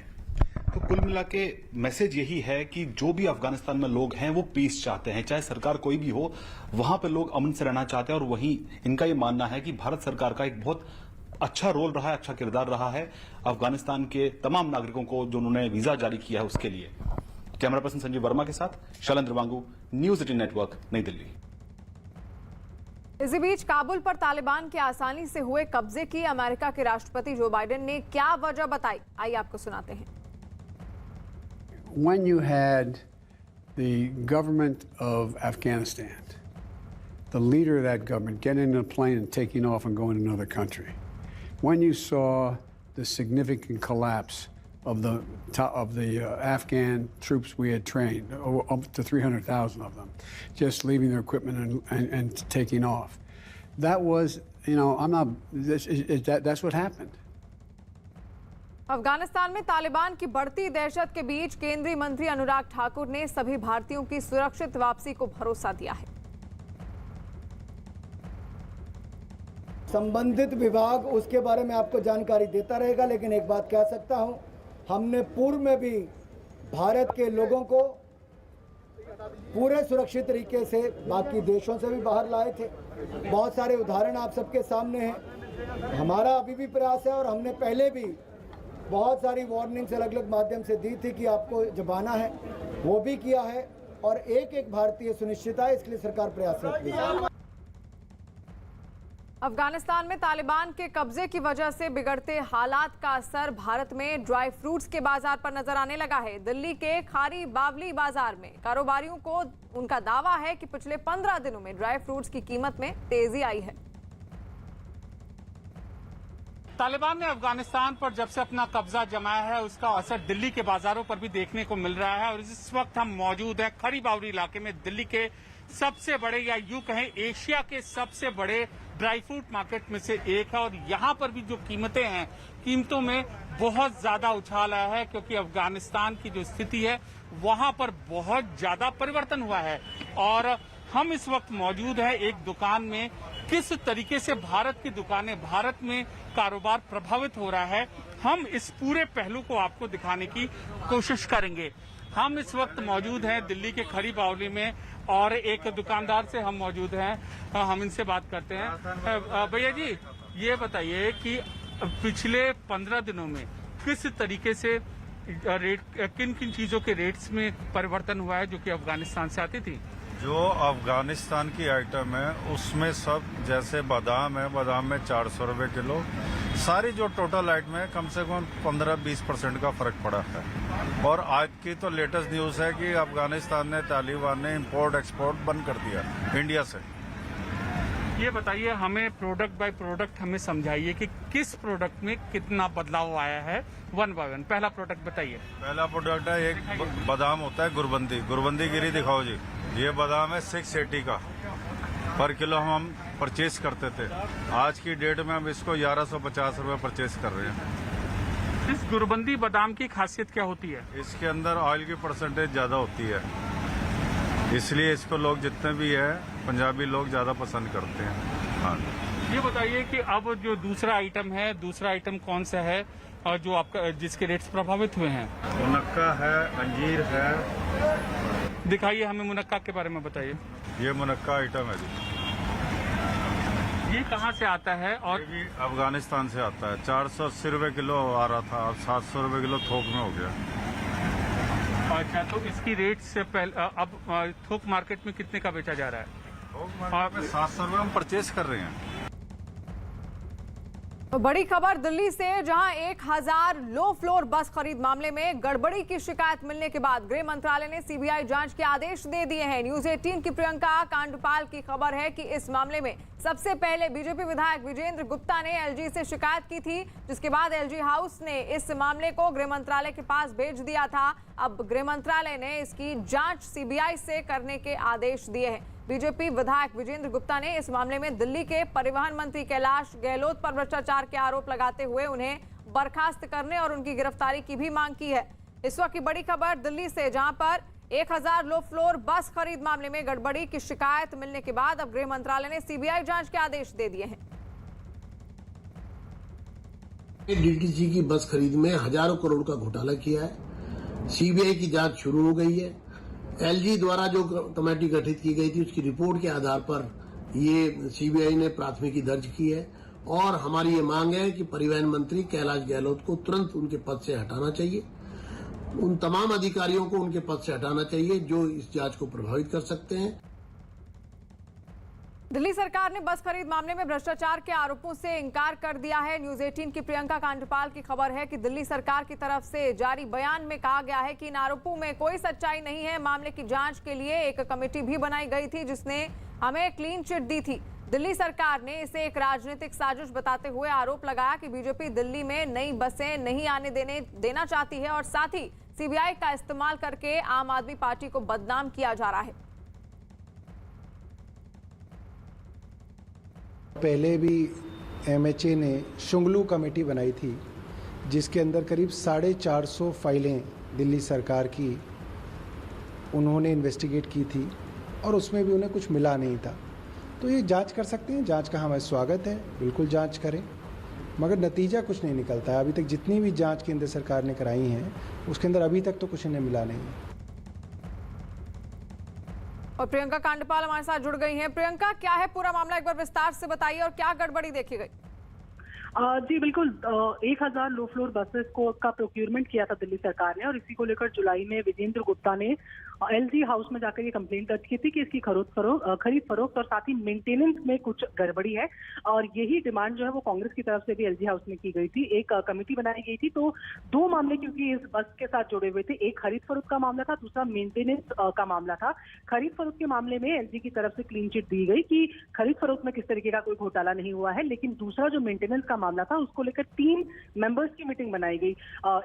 तो कुल मिला के मैसेज यही है कि जो भी अफगानिस्तान में लोग हैं वो पीस चाहते हैं, चाहे सरकार कोई भी हो, वहां पे लोग अमन से रहना चाहते हैं। और वहीं इनका ये मानना है कि भारत सरकार का एक बहुत अच्छा रोल रहा है, अच्छा किरदार रहा है अफगानिस्तान के तमाम नागरिकों को जो उन्होंने वीजा जारी किया है उसके लिए। कैमरा पर्सन संजीव वर्मा के साथ शैलेंद्र वांगू, न्यूज 18 नेटवर्क, नई दिल्ली। इसी बीच काबुल पर तालिबान के आसानी से हुए कब्जे की अमेरिका के राष्ट्रपति जो बाइडेन ने क्या वजह बताई, आइए आपको सुनाते हैं। When you had the government of Afghanistan, the leader of that government getting in a plane and taking off and going to another country, when you saw the significant collapse of the Afghan troops we had trained, up to 300,000 of them, just leaving their equipment and taking off, that was, that's what happened. Afghanistan में तालिबान की बढ़ती दहशत के बीच केंद्रीय मंत्री अनुराग ठाकुर ने सभी भारतीयों की सुरक्षित वापसी को भरोसा दिया है। संबंधित विभाग उसके बारे में आपको जानकारी देता रहेगा, लेकिन एक बात कह सकता हूं, हमने पूर्व में भी भारत के लोगों को पूरे सुरक्षित तरीके से बाकी देशों से भी बाहर लाए थे। बहुत सारे उदाहरण आप सबके सामने हैं। हमारा अभी भी प्रयास है और हमने पहले भी बहुत सारी वार्निंग्स अलग अलग माध्यम से दी थी कि आपको जब आना है, वो भी किया है और एक एक भारतीय सुनिश्चित है, इसके लिए सरकार प्रयासरत है। अफगानिस्तान में तालिबान के कब्जे की वजह से बिगड़ते हालात का असर भारत में ड्राई फ्रूट्स के बाजार पर नजर आने लगा है। दिल्ली के खारी बावली बाजार में कारोबारियों को उनका दावा है कि पिछले 15 दिनों में ड्राई फ्रूट्स की कीमत में तेजी आई है। तालिबान ने अफगानिस्तान पर जब से अपना कब्जा जमाया है, उसका असर दिल्ली के बाजारों पर भी देखने को मिल रहा है। और इस वक्त हम मौजूद हैं खरी बावली इलाके में, दिल्ली के सबसे बड़े या यूं कहें एशिया के सबसे बड़े ड्राई फ्रूट मार्केट में से एक है। और यहाँ पर भी जो कीमतें हैं, कीमतों में बहुत ज्यादा उछाल आया है, क्योंकि अफगानिस्तान की जो स्थिति है वहां पर बहुत ज्यादा परिवर्तन हुआ है। और हम इस वक्त मौजूद है एक दुकान में। किस तरीके से भारत की दुकानें, भारत में कारोबार प्रभावित हो रहा है, हम इस पूरे पहलू को आपको दिखाने की कोशिश करेंगे। हम इस वक्त मौजूद हैं दिल्ली के खरी बावली में और एक दुकानदार से हम मौजूद हैं, हम इनसे बात करते हैं। भैया जी, ये बताइए कि पिछले 15 दिनों में किस तरीके से रेट, किन किन चीजों के रेट्स में परिवर्तन हुआ है जो कि अफगानिस्तान से आती थी? जो अफगानिस्तान की आइटम है उसमें सब, जैसे बादाम है, बादाम में 400 रुपये किलो। सारी जो टोटल आइटम है कम से कम 15-20% का फर्क पड़ा है। और आज की तो लेटेस्ट न्यूज़ है कि अफगानिस्तान ने, तालिबान ने इंपोर्ट एक्सपोर्ट बंद कर दिया इंडिया से। ये बताइए हमें, प्रोडक्ट बाय प्रोडक्ट हमें समझाइए कि किस प्रोडक्ट में कितना बदलाव आया है, वन बाय वन। पहला प्रोडक्ट बताइए। पहला प्रोडक्ट है एक बादाम होता है गुरबंदी। गुरबंदी गिरी दिखाओ जी। ये बादाम है 680 का पर किलो हम परचेज करते थे। आज की डेट में हम इसको 1150 रुपये परचेज कर रहे हैं। इस गुरबंदी बादाम की खासियत क्या होती है? इसके अंदर ऑयल की परसेंटेज ज़्यादा होती है, इसलिए इसको लोग जितने भी है पंजाबी लोग ज़्यादा पसंद करते हैं। हाँ, ये बताइए कि अब जो दूसरा आइटम है, दूसरा आइटम कौन सा है और जो आपका, जिसके रेट्स प्रभावित हुए हैं? मुनक्का है, अंजीर है। दिखाइए हमें, मुनक्का के बारे में बताइए। ये मुनक्का आइटम है जी। ये कहाँ से आता है? और ये भी अफगानिस्तान से आता है। 480 रुपये किलो आ रहा था, अब 700 रुपये किलो थोक में हो गया। अच्छा, तो इसकी रेट से पहले अब थोक मार्केट में कितने का बेचा जा रहा है? थोक मार्केट में 700 रुपये हम परचेज कर रहे हैं। तो बड़ी खबर दिल्ली से, जहां 1000 लो फ्लोर बस खरीद मामले में गड़बड़ी की शिकायत मिलने के बाद गृह मंत्रालय ने सीबीआई जांच के आदेश दे दिए हैं। न्यूज 18 की प्रियंका कांडपाल की खबर है कि इस मामले में सबसे पहले बीजेपी विधायक विजेंद्र गुप्ता ने एलजी से शिकायत की थी, जिसके बाद एलजी हाउस ने इस मामले को गृह मंत्रालय के पास भेज दिया था। अब गृह मंत्रालय ने इसकी जांच सीबीआई से करने के आदेश दिए हैं। बीजेपी विधायक विजेंद्र गुप्ता ने इस मामले में दिल्ली के परिवहन मंत्री कैलाश गहलोत पर भ्रष्टाचार के आरोप लगाते हुए उन्हें बर्खास्त करने और उनकी गिरफ्तारी की भी मांग की है। इस वक्त की बड़ी खबर दिल्ली से, जहां पर 1000 लो फ्लोर बस खरीद मामले में गड़बड़ी की शिकायत मिलने के बाद अब गृह मंत्रालय ने सीबीआई जांच के आदेश दे दिए हैं। डीटीसी की बस खरीद में हजारों करोड़ का घोटाला किया है। सीबीआई की जांच शुरू हो गई है। एलजी द्वारा जो कमेटी गठित की गई थी उसकी रिपोर्ट के आधार पर ये सीबीआई ने प्राथमिकी दर्ज की है और हमारी ये मांग है कि परिवहन मंत्री कैलाश गहलोत को तुरंत उनके पद से हटाना चाहिए। उन तमाम अधिकारियों को उनके पद से हटाना चाहिए जो इस जांच को प्रभावित कर सकते हैं। दिल्ली सरकार ने बस खरीद मामले में भ्रष्टाचार के आरोपों से इंकार कर दिया है। न्यूज 18 की प्रियंका कांडपाल की खबर है कि दिल्ली सरकार की तरफ से जारी बयान में कहा गया है कि इन आरोपों में कोई सच्चाई नहीं है। मामले की जांच के लिए एक कमेटी भी बनाई गई थी जिसने हमें क्लीन चिट दी थी। दिल्ली सरकार ने इसे एक राजनीतिक साजिश बताते हुए आरोप लगाया कि बीजेपी दिल्ली में नई बसें नहीं आने देना चाहती है और साथ ही सीबीआई का इस्तेमाल करके आम आदमी पार्टी को बदनाम किया जा रहा है। पहले भी एमएचए ने शुंगलू कमेटी बनाई थी जिसके अंदर करीब 450 फाइलें दिल्ली सरकार की उन्होंने इन्वेस्टिगेट की थी और उसमें भी उन्हें कुछ मिला नहीं था। तो ये जांच कर सकते हैं, जांच का हमारा स्वागत है, बिल्कुल जांच करें, मगर नतीजा कुछ नहीं निकलता है। अभी तक जितनी भी जांच केंद्र सरकार ने कराई हैं उसके अंदर अभी तक तो कुछ इन्हें मिला नहीं है। और प्रियंका कांडपाल हमारे साथ जुड़ गई हैं। प्रियंका, क्या है पूरा मामला, एक बार विस्तार से बताइए और क्या गड़बड़ी देखी गई? जी बिल्कुल, 1000 लो फ्लोर बसेस का प्रोक्योरमेंट किया था दिल्ली सरकार ने, और इसी को लेकर जुलाई में विजेंद्र गुप्ता ने एलजी हाउस में जाकर ये कंप्लेंट दर्ज की थी कि इसकी खरीद फरोख्त और साथ ही मेंटेनेंस में कुछ गड़बड़ी है। और यही डिमांड जो है वो कांग्रेस की तरफ से भी एलजी हाउस में की गई थी। एक कमेटी बनाई गई थी, तो 2 मामले क्योंकि इस बस के साथ जुड़े हुए थे, एक खरीद फरोख्त का मामला था, दूसरा मेंटेनेंस का मामला था। खरीद फरोख्त के मामले में एलजी की तरफ से क्लीन चिट दी गई कि खरीद फरोख्त में किस तरीके का कोई घोटाला नहीं हुआ है, लेकिन दूसरा जो मेंटेनेंस का मामला था उसको लेकर 3 मेंबर्स की मीटिंग बनाई गई,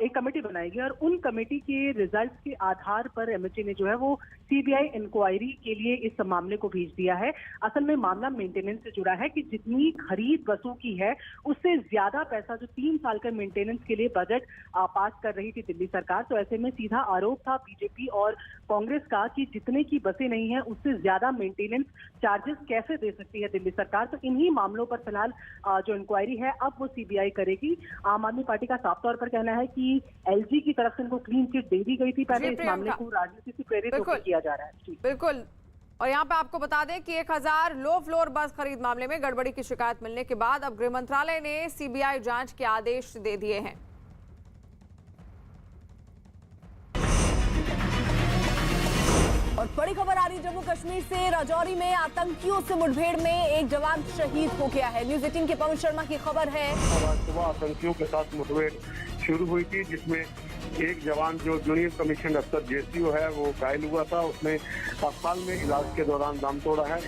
एक कमेटी बनाई गई, और उन कमेटी के रिजल्ट्स के आधार पर एमएचए ने जो है वो सीबीआई इंक्वायरी के लिए इस मामले को भेज दिया है। असल में मामला मेंटेनेंस से जुड़ा है कि जितनी खरीद बसों की है उससे ज्यादा पैसा जो 3 साल का मेंटेनेंस के लिए बजट पास कर रही थी दिल्ली सरकार, तो ऐसे में सीधा आरोप था बीजेपी और कांग्रेस का कि जितने की बसें नहीं है उससे ज्यादा मेंटेनेंस चार्जेस कैसे दे सकती है दिल्ली सरकार। तो इन्हीं मामलों पर फिलहाल जो इंक्वायरी है अब वो सीबीआई करेगी। आम आदमी पार्टी का साफ तौर पर कहना है कि एलजी की तरफ से इनको क्लीन चिट दे दी गई थी पहले, इस मामले को राजनीति से प्रेरित होकर किया जा रहा है। बिल्कुल, और यहाँ पे आपको बता दें कि 1000 लो फ्लोर बस खरीद मामले में गड़बड़ी की शिकायत मिलने के बाद अब गृह मंत्रालय ने सीबीआई जांच के आदेश दे दिए हैं। और बड़ी खबर आ रही जम्मू कश्मीर से। राजौरी में आतंकियों से मुठभेड़ में एक जवान शहीद हो गया है। न्यूज 18 के पवन शर्मा की खबर है। आज सुबह आतंकियों के साथ मुठभेड़ शुरू हुई थी, जिसमें एक जवान जो जूनियर कमीशन अफसर जेसीओ है वो घायल हुआ था। उसने अस्पताल में इलाज के दौरान दम तोड़ा है।